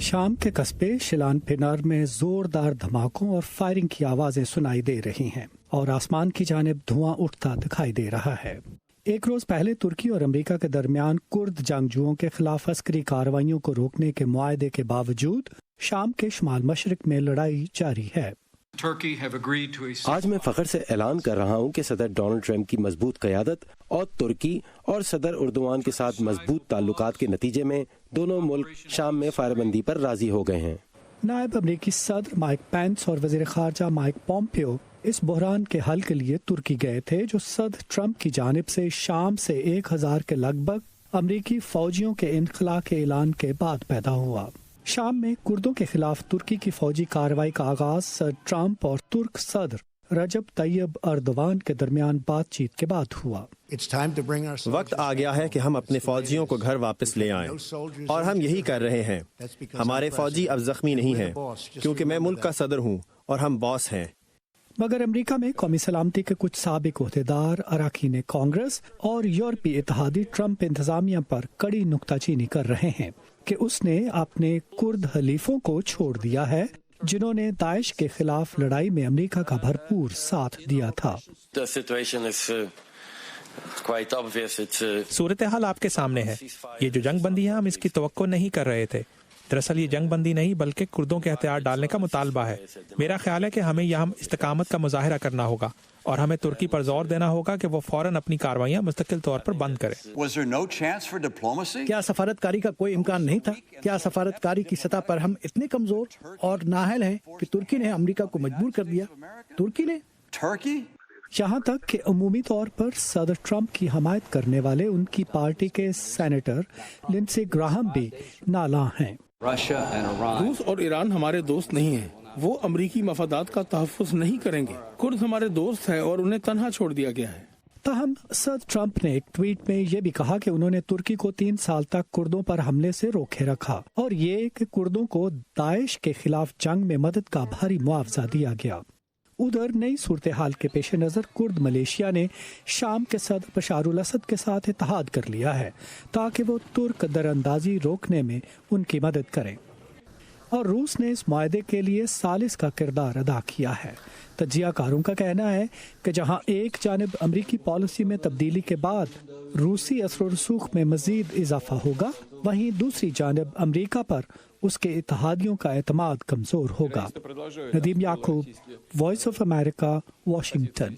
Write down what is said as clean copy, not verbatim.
शाम के कस्बे शिलान पिनार में जोरदार धमाकों और फायरिंग की आवाजें सुनाई दे रही हैं और आसमान की जानिब धुआं उठता दिखाई दे रहा है। एक रोज पहले तुर्की और अमेरिका के दरमियान कुर्द जंगजुओं के खिलाफ अस्करी कार्रवाइयों को रोकने के मुआहदे के बावजूद शाम के शुमाल मशरिक में लड़ाई जारी है। आज मैं फख्र से ऐलान कर रहा हूं कि सदर डोनाल्ड ट्रंप की मजबूत क़यादत और तुर्की और सदर उर्दुआन के साथ मजबूत ताल्लुकात के नतीजे में दोनों मुल्क शाम में फायरबंदी पर राजी हो गए हैं। नायब अमरीकी सदर माइक पेंस और वज़ीर ख़ारजा माइक पोम्पियो इस बहरान के हल के लिए तुर्की गए थे, जो सदर ट्रंप की जानिब से शाम से 1000 के लगभग अमरीकी फौजियों के इनखला के ऐलान के बाद पैदा हुआ। शाम में कुर्दों के खिलाफ तुर्की की फौजी कार्रवाई का आगाज सदर ट्रंप और तुर्क सदर रजब तैयब अर्दवान के दरमियान बातचीत के बाद हुआ। वक्त आ गया है कि हम अपने फौजियों को घर वापस ले आएं, और हम यही कर रहे हैं। हमारे फौजी अब जख्मी नहीं हैं, क्योंकि मैं मुल्क का सदर हूं और हम बॉस हैं। मगर अमेरिका में कौमी सलामती के कुछ साबिक ओहदेदार, अरकान कांग्रेस और यूरोपीय इत्तेहादी ट्रंप इंतजामिया पर कड़ी नुक्ताचीनी कर रहे हैं कि उसने अपने कुर्द हलीफों को छोड़ दिया है, जिन्होंने दाइश के खिलाफ लड़ाई में अमेरिका का भरपूर साथ दिया था। सूरत हाल आपके सामने है। ये जो जंग बंदी है, हम इसकी तवक्को नहीं कर रहे थे। दरअसल ये जंग बंदी नहीं बल्कि कुर्दों के हथियार डालने का मुतालबा है। मेरा ख्याल है कि हमें यहाँ इस्तकामत का मुजाहिरा करना होगा और हमें तुर्की पर जोर देना होगा कि वो फौरन अपनी कार्रवाइयाँ मुस्तकिल तौर पर बंद करे। क्या सफारतकारी का कोई इम्कान नहीं था? क्या सफारतकारी की सतह पर हम इतने कमजोर और नाअहल हैं कि तुर्की ने अमेरिका को मजबूर कर दिया? तुर्की ने यहाँ तक कि अमूमी तौर पर सदर ट्रंप की हमायत करने वाले उनकी पार्टी के सेनेटर लिंडसे ग्राहम भी नाला हैं। रूस और ईरान हमारे दोस्त नहीं हैं। वो अमरीकी मफादात का तहफ़्फ़ुज़ नहीं करेंगे। कुर्द हमारे दोस्त हैं और उन्हें तन्हा छोड़ दिया गया है। ताहम सदर ट्रंप ने एक ट्वीट में ये भी कहा कि उन्होंने तुर्की को 3 साल तक कुर्दों पर हमले से रोके रखा और ये कि कुर्दों को दाइश के खिलाफ जंग में मदद का भारी मुआवजा दिया गया। उधर नई सूरत हाल के पेश नज़र कुर्द मलेशिया ने शाम के सदर बशारुल असद के साथ इत्तेहाद कर लिया है ताकि वो तुर्क दरअंदाजी रोकने में उनकी मदद करें, और रूस ने इस मुआहदे के लिए सालिस का किरदार अदा किया है। तजियाकारों का कहना है कि जहां एक जानिब अमरीकी पॉलिसी में तब्दीली के बाद रूसी असर व रसूख में मजीद इजाफा होगा, वहीं दूसरी जानिब अमरीका पर उसके इत्तेहादियों का एतमाद कमजोर होगा। नदीम याकूब, वॉइस ऑफ अमेरिका, वाशिंगटन।